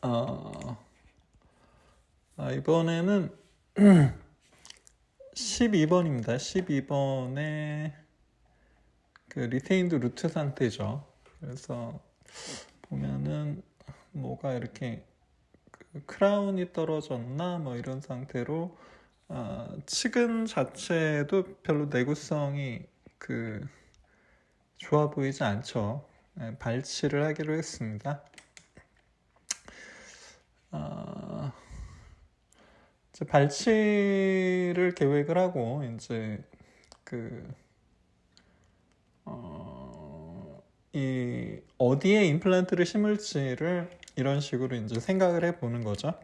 어, 이번에는 12번입니다. 12번에 그 리테인드 루트 상태죠. 그래서 보면은 뭐가 이렇게 크라운이 떨어졌나 뭐 이런 상태로 측은 자체도 별로 내구성이 좋아 보이지 않죠. 네, 발치를 하기로 했습니다. 이제 발치를 계획을 하고 이제 이 어디에 임플란트를 심을지를 이런 식으로 이제 생각을 해보는 거죠.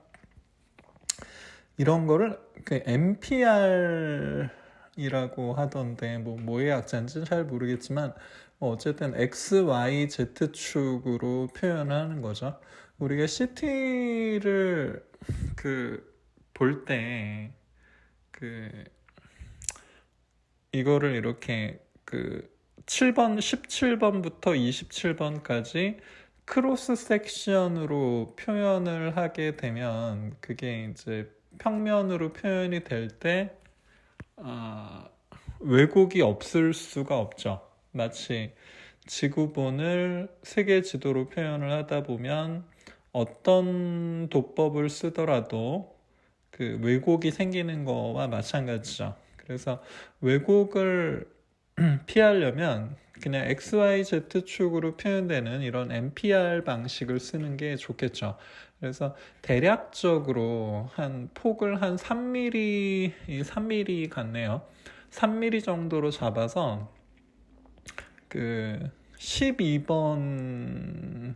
이런 거를 MPR이라고 하던데 뭐의 약자인지 잘 모르겠지만 어쨌든 X, Y, Z 축으로 표현하는 거죠. 우리가 CT를 볼 때 이거를 이렇게 7번, 17번부터 27번까지 크로스 섹션으로 표현을 하게 되면 그게 이제 평면으로 표현이 될 때 왜곡이 없을 수가 없죠. 마치 지구본을 세계 지도로 표현을 하다 보면 어떤 도법을 쓰더라도 왜곡이 생기는 거와 마찬가지죠. 그래서 왜곡을 피하려면 그냥 XYZ축으로 표현되는 이런 MPR 방식을 쓰는 게 좋겠죠. 그래서 대략적으로 한 폭을 한 3mm 같네요. 3mm 정도로 잡아서 12번에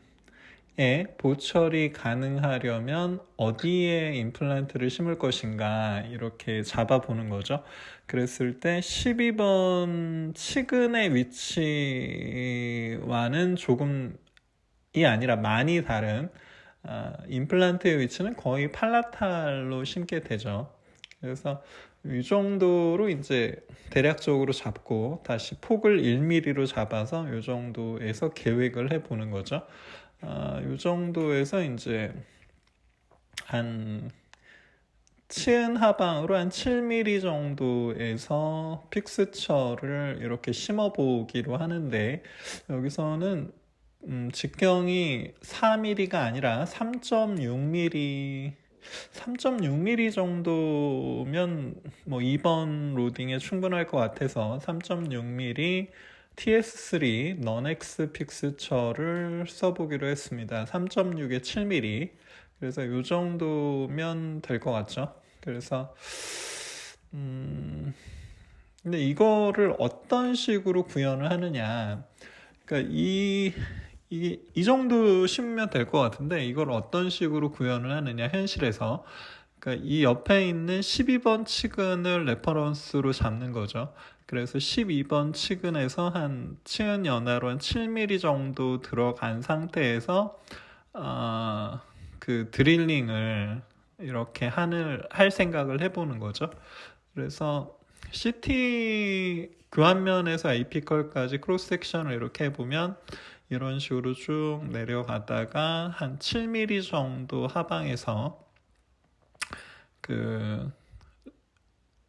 보철이 가능하려면 어디에 임플란트를 심을 것인가 이렇게 잡아보는 거죠. 그랬을 때 12번 치근의 위치와는 조금이 아니라 많이 다른 임플란트의 위치는 거의 팔라탈로 심게 되죠. 그래서 이 정도로 이제 대략적으로 잡고 다시 폭을 1mm로 잡아서 이 정도에서 계획을 해보는 거죠. 이 정도에서 이제 한 치은 하방으로 한 7mm 정도에서 픽스처를 이렇게 심어보기로 하는데 여기서는 직경이 4mm가 아니라 3.6mm 정도면 뭐 2번 로딩에 충분할 것 같아서 3.6mm TS3 non-X 픽스처를 써보기로 했습니다. 3.6에 7mm. 그래서 이 정도면 될 것 같죠. 그래서 근데 이거를 어떤 식으로 구현을 하느냐. 그러니까 이 정도 심으면 될 것 같은데 이걸 어떤 식으로 구현을 하느냐 현실에서. 그러니까 이 옆에 있는 12번 치근을 레퍼런스로 잡는 거죠. 그래서 12번 치근에서 한 치은 연화로 한 7mm 정도 들어간 상태에서 드릴링을 이렇게 할 생각을 해보는 거죠. 그래서 CT 교환면에서 AP컬까지 크로스 섹션을 이렇게 해보면 이런 식으로 쭉 내려가다가 한 7mm 정도 하방에서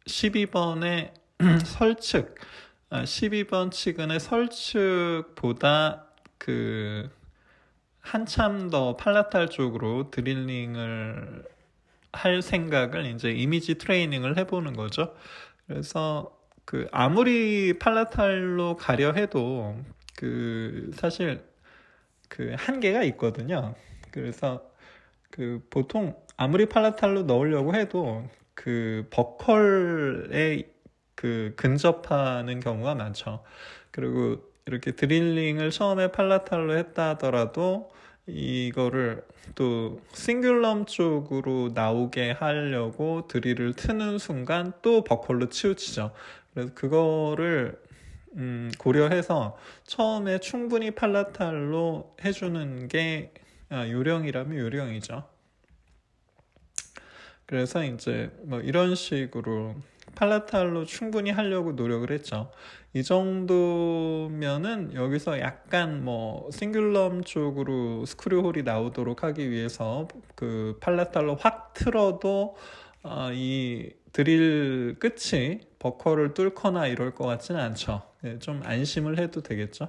12번의 설측, 12번 치근의 설측보다 한참 더 팔라탈 쪽으로 드릴링을 할 생각을 이제 이미지 트레이닝을 해보는 거죠. 그래서 아무리 팔라탈로 가려 해도 사실 한계가 있거든요. 그래서 보통 아무리 팔라탈로 넣으려고 해도 버컬에 근접하는 경우가 많죠. 그리고 이렇게 드릴링을 처음에 팔라탈로 했다 하더라도 이거를 또 싱귤럼 쪽으로 나오게 하려고 드릴을 트는 순간 또 버컬로 치우치죠. 그래서 그거를 고려해서 처음에 충분히 팔라탈로 해주는 게 요령이라면 요령이죠. 그래서 이제 뭐 이런 식으로 팔라탈로 충분히 하려고 노력을 했죠. 이 정도면은 여기서 약간 뭐 싱귤럼 쪽으로 스크류 홀이 나오도록 하기 위해서 그 팔라탈로 확 틀어도 이 드릴 끝이 버커를 뚫거나 이럴 것 같지는 않죠. 좀 안심을 해도 되겠죠.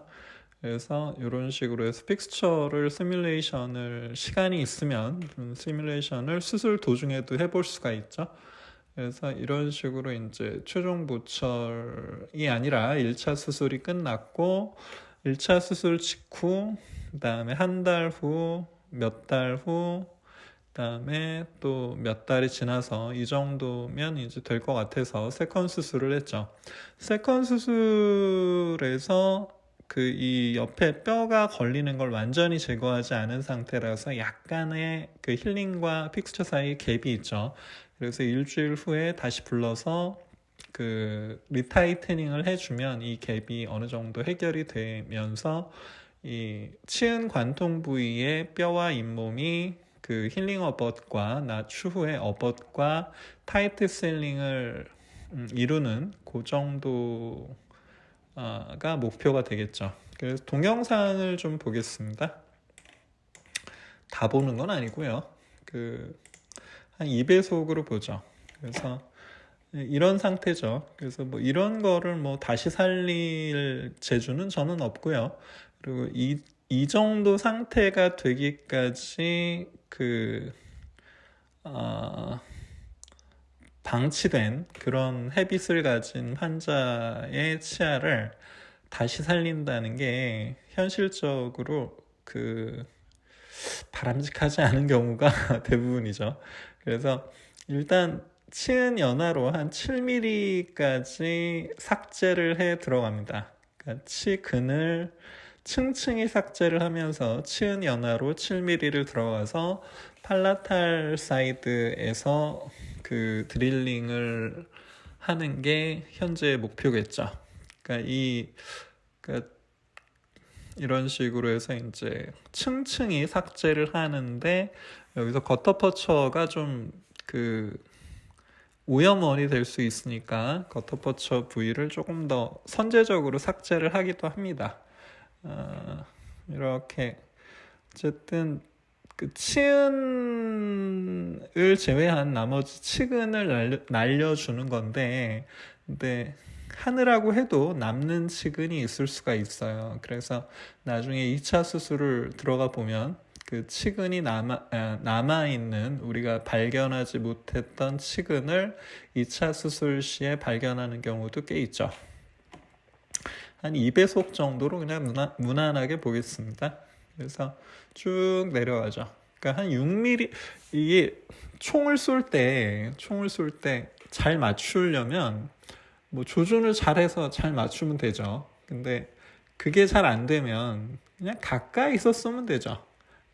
그래서 이런 식으로 해서 픽스처를 시뮬레이션을 시간이 있으면 시뮬레이션을 수술 도중에도 해볼 수가 있죠. 그래서 이런 식으로 이제 최종 보철이 아니라 1차 수술이 끝났고 1차 수술 직후 그다음에 한 달 후, 몇 달 후, 그다음에 또 몇 달이 지나서 이 정도면 이제 될 것 같아서 세컨 수술을 했죠. 세컨 수술에서 그 이 옆에 뼈가 걸리는 걸 완전히 제거하지 않은 상태라서 약간의 그 힐링과 픽스처 사이 갭이 있죠. 그래서 일주일 후에 다시 불러서 그 리타이트닝을 해주면 이 갭이 어느 정도 해결이 되면서 이 치은 관통 부위의 뼈와 잇몸이 그 힐링 어벗과 나 추후에 어벗과 타이트 셀링을 이루는 그 정도가 목표가 되겠죠. 그래서 동영상을 좀 보겠습니다. 다 보는 건 아니고요. 한 2배속으로 보죠. 그래서 이런 상태죠. 그래서 뭐 이런 거를 뭐 다시 살릴 재주는 저는 없고요. 그리고 이 정도 상태가 되기까지 방치된 그런 헤빗을 가진 환자의 치아를 다시 살린다는 게 현실적으로 바람직하지 않은 경우가 대부분이죠. 그래서 일단 치은 연화로 한 7mm까지 삭제를 해 들어갑니다. 그러니까 치근을 층층이 삭제를 하면서 치은 연화로 7mm를 들어가서 팔라탈 사이드에서 그 드릴링을 하는 게 현재의 목표겠죠. 그러니까 이런 식으로 해서 이제 층층이 삭제를 하는데 여기서 거터퍼처가 좀 오염원이 될 수 있으니까 거터퍼처 부위를 조금 더 선제적으로 삭제를 하기도 합니다. 이렇게 어쨌든 그 치은을 제외한 나머지 치근을 날려주는 건데 근데 하느라고 해도 남는 치근이 있을 수가 있어요. 그래서 나중에 2차 수술을 들어가 보면 그 치근이 남아있는 우리가 발견하지 못했던 치근을 2차 수술 시에 발견하는 경우도 꽤 있죠. 한 2배속 정도로 그냥 무난하게 보겠습니다. 그래서 쭉 내려가죠. 그러니까 한 6mm, 이게 총을 쏠 때 잘 맞추려면 뭐 조준을 잘해서 잘 맞추면 되죠. 근데 그게 잘 안 되면 그냥 가까이서 쏘면 되죠.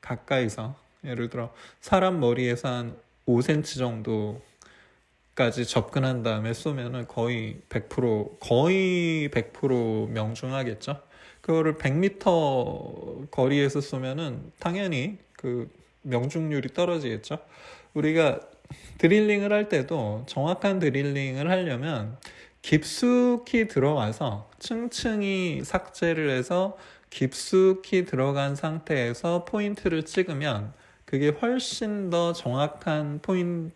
가까이서. 예를 들어 사람 머리에서 한 5cm 정도까지 접근한 다음에 쏘면은 거의 100% 명중하겠죠. 그거를 100m 거리에서 쏘면은 당연히 그 명중률이 떨어지겠죠. 우리가 드릴링을 할 때도 정확한 드릴링을 하려면 깊숙이 들어가서 층층이 삭제를 해서 깊숙이 들어간 상태에서 포인트를 찍으면 그게 훨씬 더 정확한 포인트가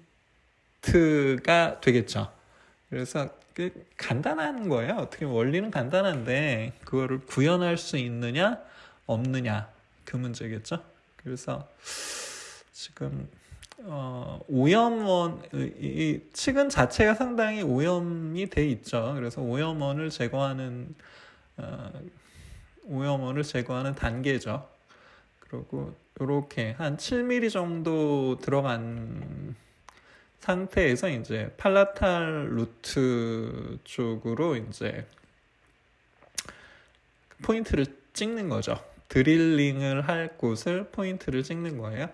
되겠죠. 그래서 간단한 거예요. 어떻게 원리는 간단한데 그거를 구현할 수 있느냐 없느냐 그 문제겠죠. 그래서 지금 오염원, 이 치근 자체가 상당히 오염이 돼 있죠. 그래서 오염원을 제거하는 단계죠. 그리고 이렇게 한 7mm 정도 들어간 상태에서 이제 팔라탈 루트 쪽으로 이제 포인트를 찍는 거죠. 드릴링을 할 곳을 포인트를 찍는 거예요.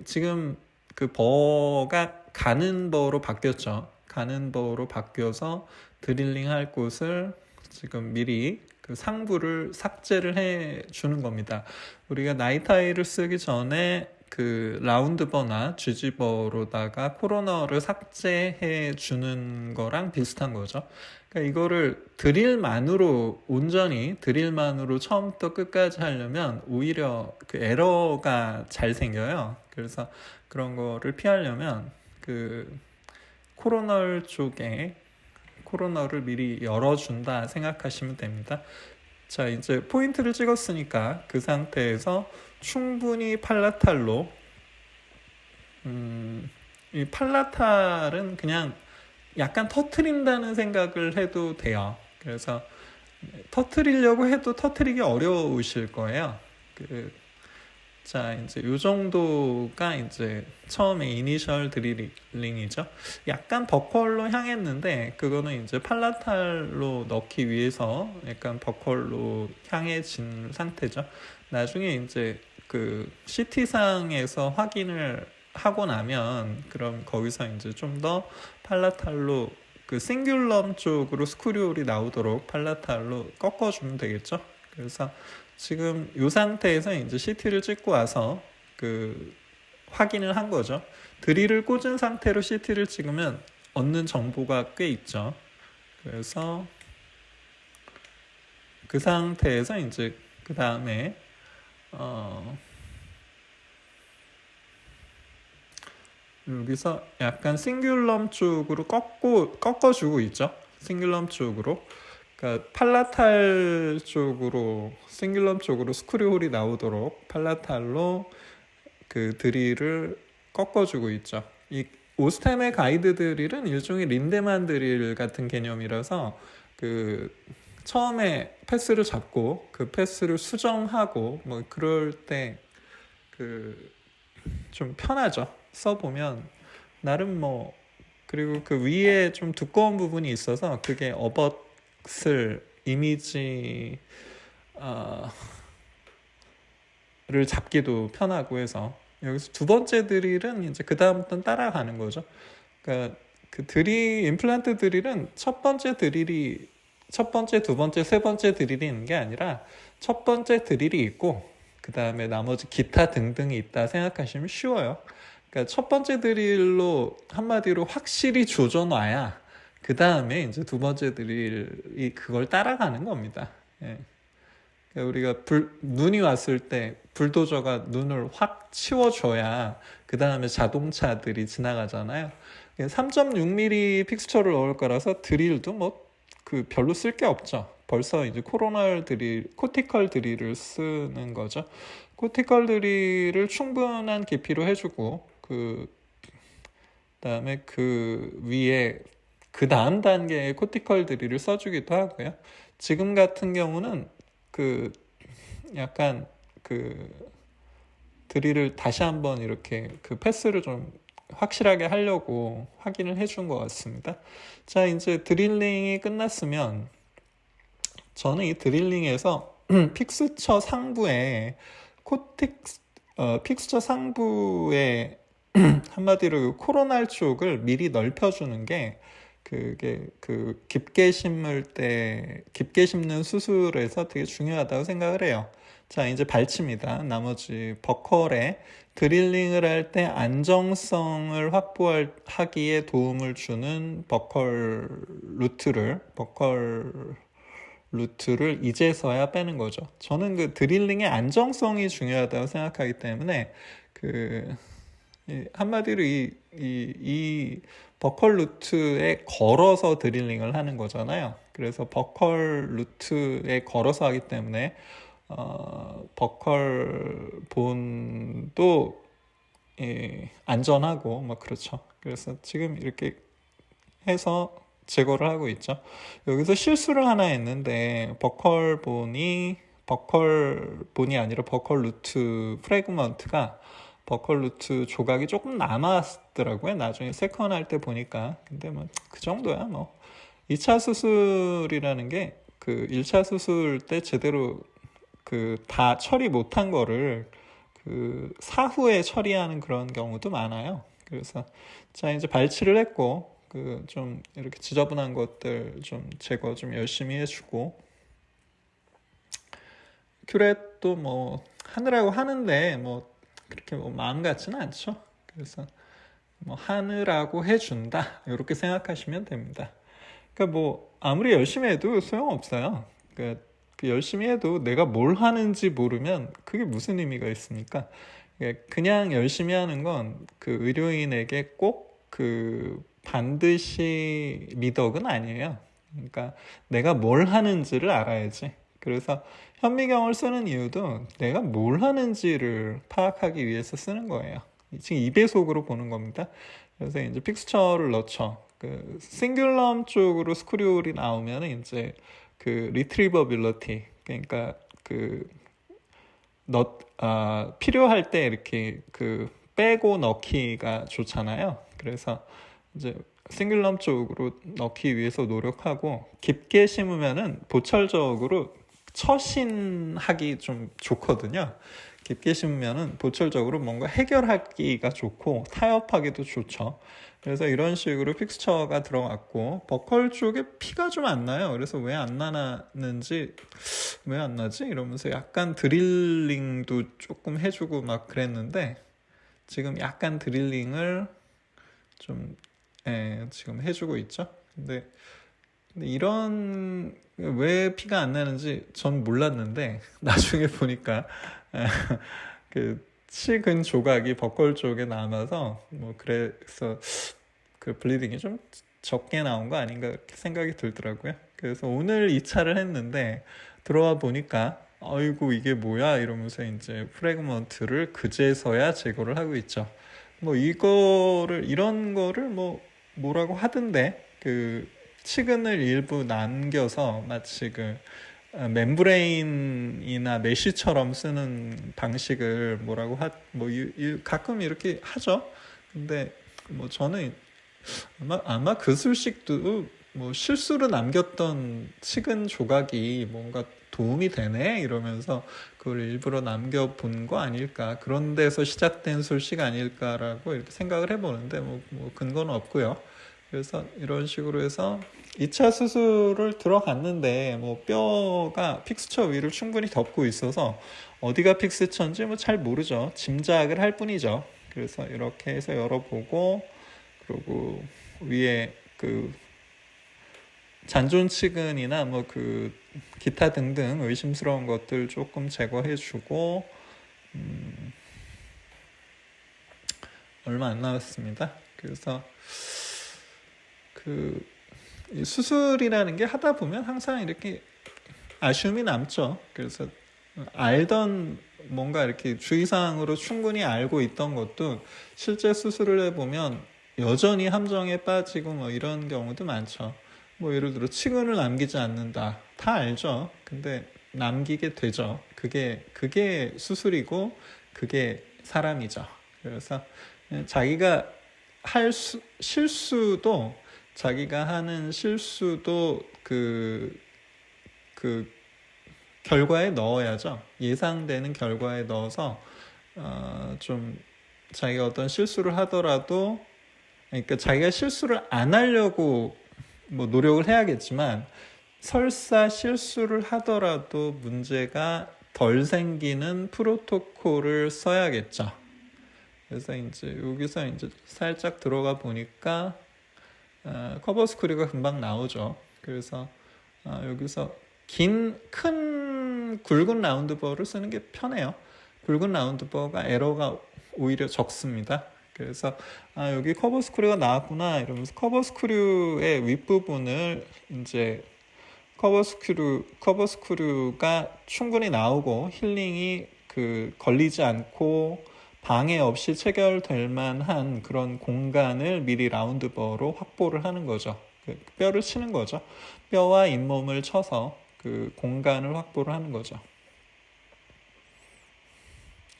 지금 그 버가 가는 버로 바뀌었죠. 가는 버로 바뀌어서 드릴링 할 곳을 지금 미리 그 상부를 삭제를 해 주는 겁니다. 우리가 나이타이를 쓰기 전에 그 라운드버나 쥐지버로다가 코로너를 삭제해 주는 거랑 비슷한 거죠. 그러니까 이거를 온전히 드릴만으로 처음부터 끝까지 하려면 오히려 그 에러가 잘 생겨요. 그래서 그런 거를 피하려면 그 코로너를 미리 열어준다 생각하시면 됩니다. 자, 이제 포인트를 찍었으니까 그 상태에서 충분히 팔라탈로 이 팔라탈은 그냥 약간 터트린다는 생각을 해도 돼요. 그래서 터트리려고 해도 터트리기 어려우실 거예요. 자, 이제 요 정도가 이제 처음에 이니셜 드릴링이죠. 약간 버컬로 향했는데 그거는 이제 팔라탈로 넣기 위해서 약간 버컬로 향해진 상태죠. 나중에 이제 그 CT상에서 확인을 하고 나면 그럼 거기서 이제 좀 더 팔라탈로 그 싱귤럼 쪽으로 스크류홀이 나오도록 팔라탈로 꺾어주면 되겠죠. 그래서 지금 이 상태에서 이제 CT를 찍고 와서 그 확인을 한 거죠. 드릴을 꽂은 상태로 CT를 찍으면 얻는 정보가 꽤 있죠. 그래서 그 상태에서 이제 그 다음에 여기서 약간 싱귤럼 쪽으로 꺾어주고 있죠. 싱귤럼 쪽으로. 그러니까 팔라탈 쪽으로 싱귤럼 쪽으로 스크류홀이 나오도록 팔라탈로 그 드릴을 꺾어주고 있죠. 이 오스템의 가이드 드릴은 일종의 린데만 드릴 같은 개념이라서 그 처음에 패스를 잡고 그 패스를 수정하고 뭐 그럴 때 그 좀 편하죠. 써보면 나름 뭐 그리고 그 위에 좀 두꺼운 부분이 있어서 그게 어벗을 이미지 를 잡기도 편하고 해서 여기서 두 번째 드릴은 이제 그 다음부터는 따라가는 거죠. 그러니까 그 임플란트 드릴은 첫 번째, 두 번째, 세 번째 드릴이 있는 게 아니라 첫 번째 드릴이 있고 그 다음에 나머지 기타 등등이 있다 생각하시면 쉬워요. 그러니까 첫 번째 드릴로 한마디로 확실히 조져놔야 그 다음에 이제 두 번째 드릴이 그걸 따라가는 겁니다. 예. 우리가 눈이 왔을 때 불도저가 눈을 확 치워줘야 그 다음에 자동차들이 지나가잖아요. 3.6mm 픽스처를 넣을 거라서 드릴도 뭐 그 별로 쓸 게 없죠. 벌써 이제 코티컬 드릴을 쓰는 거죠. 코티컬 드릴을 충분한 깊이로 해주고 그다음에 그 위에 그 다음 단계의 코티컬 드릴을 써주기도 하고요. 지금 같은 경우는 그 약간 그 드릴을 다시 한번 이렇게 그 패스를 좀 확실하게 하려고 확인을 해준 것 같습니다. 자, 이제 드릴링이 끝났으면 저는 이 드릴링에서 픽스처 상부에 픽스처 상부에 한마디로 코로날 쪽을 미리 넓혀주는 게 그게 그 깊게 심는 수술에서 되게 중요하다고 생각을 해요. 자, 이제 발치입니다. 나머지 버컬에 드릴링을 할 때 안정성을 확보하기에 도움을 주는 버컬 루트를 이제서야 빼는 거죠. 저는 그 드릴링의 안정성이 중요하다고 생각하기 때문에 한마디로 이 버컬 루트에 걸어서 드릴링을 하는 거잖아요. 그래서 버컬 루트에 걸어서 하기 때문에 버컬 본도 안전하고 뭐 그렇죠. 그래서 지금 이렇게 해서 제거를 하고 있죠. 여기서 실수를 하나 했는데 버컬 본이 아니라 버컬 루트 프래그먼트가 버컬 루트 조각이 조금 남았더라고요. 나중에 세컨 할 때 보니까. 근데 뭐 그 정도야 뭐. 2차 수술이라는 게 그 1차 수술 때 제대로 그 다 처리 못한 거를 그 사후에 처리하는 그런 경우도 많아요. 그래서 자, 이제 발치를 했고 그 좀 이렇게 지저분한 것들 좀 제거 좀 열심히 해주고 큐렛도 뭐 하느라고 하는데 뭐 그렇게 뭐 마음 같지는 않죠. 그래서 뭐 하느라고 해준다 이렇게 생각하시면 됩니다. 그러니까 뭐 아무리 열심히 해도 소용없어요. 그러니까 그 열심히 해도 내가 뭘 하는지 모르면 그게 무슨 의미가 있습니까? 그러니까 그냥 열심히 하는 건 그 의료인에게 꼭 그 반드시 미덕은 아니에요. 그러니까 내가 뭘 하는지를 알아야지. 그래서 현미경을 쓰는 이유도 내가 뭘 하는지를 파악하기 위해서 쓰는 거예요. 지금 2배속으로 보는 겁니다. 그래서 이제 픽스처를 넣죠. 그 싱귤럼 쪽으로 스크류홀이 나오면 이제 그 리트리버빌리티, 그러니까 그 필요할 때 이렇게 그 빼고 넣기가 좋잖아요. 그래서 이제 싱글럼 쪽으로 넣기 위해서 노력하고, 깊게 심으면은 보철적으로 처신하기 좀 좋거든요. 깊게 심으면은 보철적으로 뭔가 해결하기가 좋고 타협하기도 좋죠. 그래서 이런 식으로 픽스처가 들어갔고, 버컬 쪽에 피가 좀 안 나요. 그래서 왜 안 나는지, 왜 안 나지? 이러면서 약간 드릴링도 조금 해주고 막 그랬는데, 지금 약간 드릴링을 좀 지금 해주고 있죠. 근데 이런 왜 피가 안 나는지 전 몰랐는데 나중에 보니까 그 치근 조각이 버컬 쪽에 남아서 뭐 그래서 그 블리딩이 좀 적게 나온 거 아닌가 이렇게 생각이 들더라고요. 그래서 오늘 2차를 했는데 들어와 보니까 아이고 이게 뭐야 이러면서 이제 프래그먼트를 그제서야 제거를 하고 있죠. 뭐 이런 거를 뭐라고 하던데, 그 치근을 일부 남겨서 마치 그 멤브레인이나 메쉬처럼 쓰는 방식을 뭐라고 가끔 이렇게 하죠. 근데 뭐 저는 아마 그 술식도 뭐 실수로 남겼던 치근 조각이 뭔가 도움이 되네 이러면서 그걸 일부러 남겨본 거 아닐까, 그런 데서 시작된 술식 아닐까라고 이렇게 생각을 해보는데 뭐 근거는 없고요. 그래서 이런 식으로 해서 2차 수술을 들어갔는데 뭐 뼈가 픽스처 위를 충분히 덮고 있어서 어디가 픽스처인지 뭐 잘 모르죠. 짐작을 할 뿐이죠. 그래서 이렇게 해서 열어보고, 그리고 위에 그 잔존치근이나 뭐 그 기타 등등 의심스러운 것들 조금 제거해주고, 얼마 안 남았습니다. 그래서 그 수술이라는 게 하다 보면 항상 이렇게 아쉬움이 남죠. 그래서 알던 뭔가 이렇게 주의사항으로 충분히 알고 있던 것도 실제 수술을 해보면 여전히 함정에 빠지고 뭐 이런 경우도 많죠. 뭐 예를 들어 치근을 남기지 않는다. 다 알죠. 근데 남기게 되죠. 그게 수술이고 그게 사람이죠. 그래서 자기가 자기가 하는 실수도 그 결과에 넣어야죠. 예상되는 결과에 넣어서 좀 자기가 어떤 실수를 하더라도, 그러니까 자기가 실수를 안 하려고 뭐 노력을 해야겠지만 설사 실수를 하더라도 문제가 덜 생기는 프로토콜을 써야겠죠. 그래서 이제 여기서 이제 살짝 들어가 보니까 커버 스크류가 금방 나오죠. 그래서 여기서 큰 굵은 라운드버를 쓰는 게 편해요. 굵은 라운드버가 에러가 오히려 적습니다. 그래서 여기 커버 스크류가 나왔구나 이러면서 커버 스크류의 윗부분을 이제 커버 스크류가 충분히 나오고 힐링이 걸리지 않고 방해 없이 체결될 만한 그런 공간을 미리 라운드버로 확보를 하는 거죠. 뼈를 치는 거죠. 뼈와 잇몸을 쳐서 그 공간을 확보를 하는 거죠.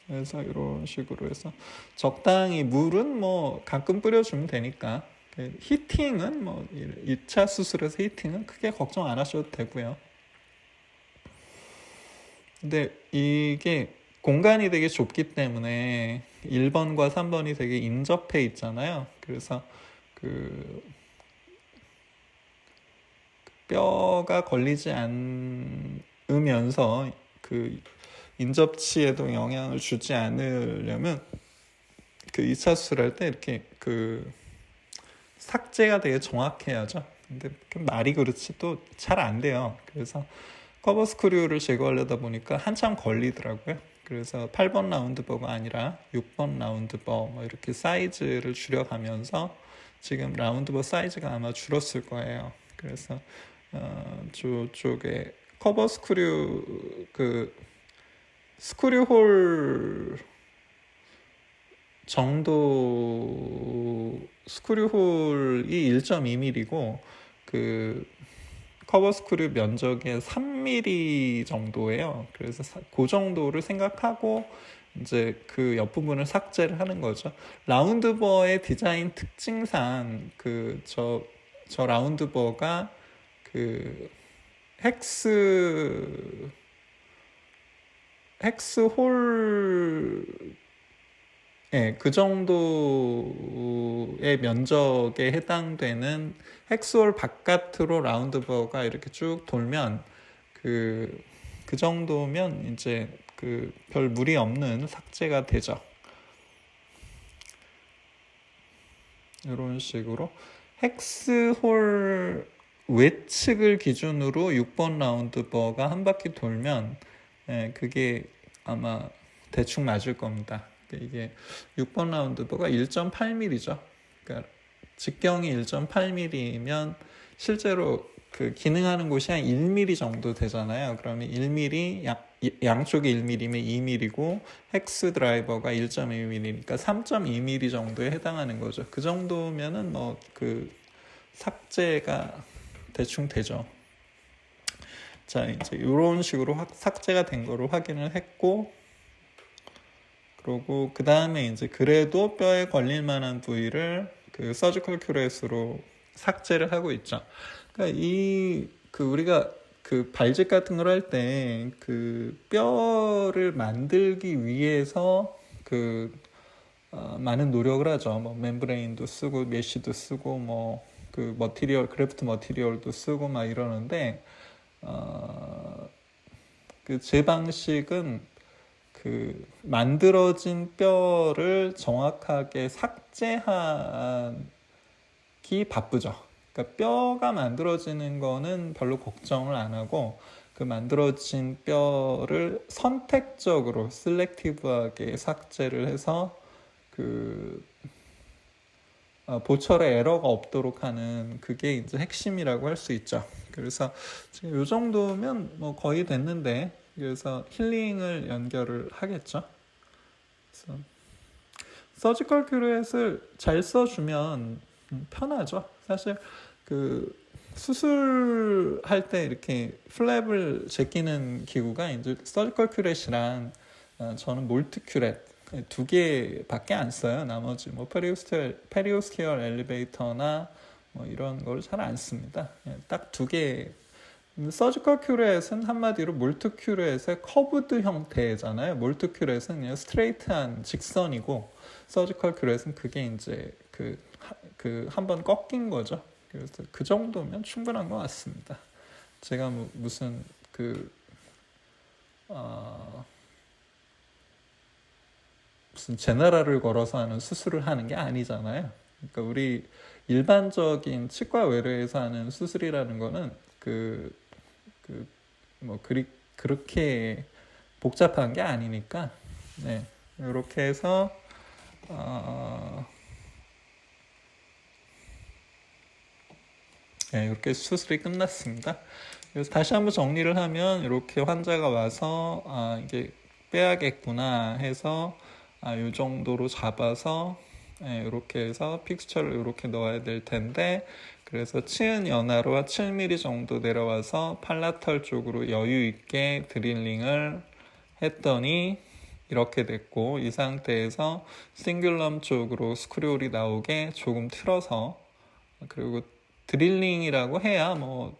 그래서 이런 식으로 해서 적당히, 물은 뭐 가끔 뿌려주면 되니까, 히팅은 뭐 2차 수술에서 히팅은 크게 걱정 안 하셔도 되고요. 근데 이게 공간이 되게 좁기 때문에 1번과 3번이 되게 인접해 있잖아요. 그래서 그 뼈가 걸리지 않으면서 그 인접치에도 영향을 주지 않으려면 그 2차 수술할 때 이렇게 그 삭제가 되게 정확해야죠. 근데 말이 그렇지 또 잘 안 돼요. 그래서 커버 스크류를 제거하려다 보니까 한참 걸리더라고요. 그래서 8번 라운드버가 아니라 6번 라운드버 뭐 이렇게 사이즈를 줄여가면서 지금 라운드버 사이즈가 아마 줄었을 거예요. 그래서 저쪽에 커버 스크류 그 스크류 홀 정도 스크류 홀이 1.2mm고 그 커버 스크류 면적의 3mm 정도예요. 그래서 그 정도를 생각하고 이제 그 옆부분을 삭제를 하는 거죠. 라운드버의 디자인 특징상 저 라운드버가 그 헥스 홀 그 정도의 면적에 해당되는 헥스홀 바깥으로 라운드버가 이렇게 쭉 돌면 그 정도면 이제 그 별 무리 없는 삭제가 되죠. 이런 식으로 헥스홀 외측을 기준으로 6번 라운드버가 한 바퀴 돌면 그게 아마 대충 맞을 겁니다. 이게 6번 라운드버가 1.8mm죠. 그러니까 직경이 1.8mm면 실제로 그 기능하는 곳이 한 1mm 정도 되잖아요. 그러면 1mm 양쪽이 1mm면 2mm고 헥스 드라이버가 1.2mm니까 3.2mm 정도에 해당하는 거죠. 그 정도면은 뭐 그 삭제가 대충 되죠. 자, 이제 이런 식으로 삭제가 된 거를 확인을 했고, 그리고 그 다음에 이제 그래도 뼈에 걸릴 만한 부위를 그 서지컬 큐렛으로 삭제를 하고 있죠. 그러니까 우리가 그 발직 같은 걸 할 때 그 뼈를 만들기 위해서 많은 노력을 하죠. 뭐 멤브레인도 쓰고 메쉬도 쓰고 뭐 그 그래프트 머티리얼도 쓰고 막 이러는데 그 제 방식은 그 만들어진 뼈를 정확하게 삭제하기 바쁘죠. 그러니까 뼈가 만들어지는 거는 별로 걱정을 안 하고 그 만들어진 뼈를 선택적으로 셀렉티브하게 삭제를 해서 보철에 에러가 없도록 하는 그게 이제 핵심이라고 할 수 있죠. 그래서 지금 이 정도면 뭐 거의 됐는데 그래서 힐링을 연결을 하겠죠. 그래서 서지컬 큐렛을 잘 써주면 편하죠. 사실 그 수술할 때 이렇게 플랩을 제끼는 기구가 이제 서지컬 큐렛이랑 저는 몰트 큐렛 2개밖에 안 써요. 나머지 뭐 페리오스티얼 엘리베이터나 뭐 이런 걸 잘 안 씁니다. 딱 2개. 서지컬 큐렛은 한마디로 몰트 큐렛의 커브드 형태잖아요. 몰트 큐렛은 그냥 스트레이트한 직선이고 서지컬 큐렛은 그게 이제 한번 꺾인 거죠. 그래서 그 정도면 충분한 것 같습니다. 제가 무슨 무슨 제너럴을 걸어서 하는 수술을 하는 게 아니잖아요. 그러니까 우리 일반적인 치과 외래에서 하는 수술이라는 거는 그렇게 복잡한 게 아니니까 이렇게 해서 이렇게 수술이 끝났습니다. 그래서 다시 한번 정리를 하면 이렇게 환자가 와서 이게 빼야겠구나 해서 이 정도로 잡아서 이렇게 해서 픽스처를 이렇게 넣어야 될 텐데 그래서 치은 연화로와 7mm 정도 내려와서 팔라털 쪽으로 여유 있게 드릴링을 했더니 이렇게 됐고 이 상태에서 싱귤럼 쪽으로 스크류홀이 나오게 조금 틀어서 그리고 드릴링이라고 해야 뭐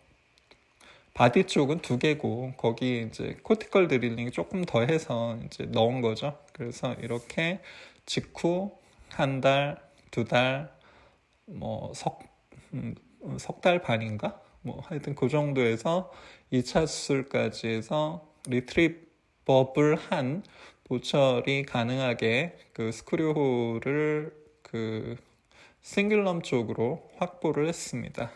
바디 쪽은 2개고 거기 이제 코티컬 드릴링 조금 더 해서 이제 넣은 거죠. 그래서 이렇게 직후 1달, 2달, 뭐 석 달 반인가? 뭐 하여튼 그 정도에서 2차 수술까지 해서 리트립 버블한 도철이 가능하게 그 스크류홀을 그 싱글럼 쪽으로 확보를 했습니다.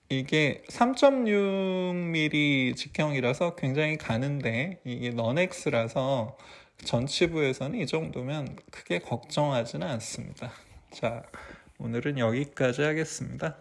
이게 3.6mm 직형이라서 굉장히 가는데 이게 넌엑스라서 전치부에서는 이 정도면 크게 걱정하지는 않습니다. 자, 오늘은 여기까지 하겠습니다.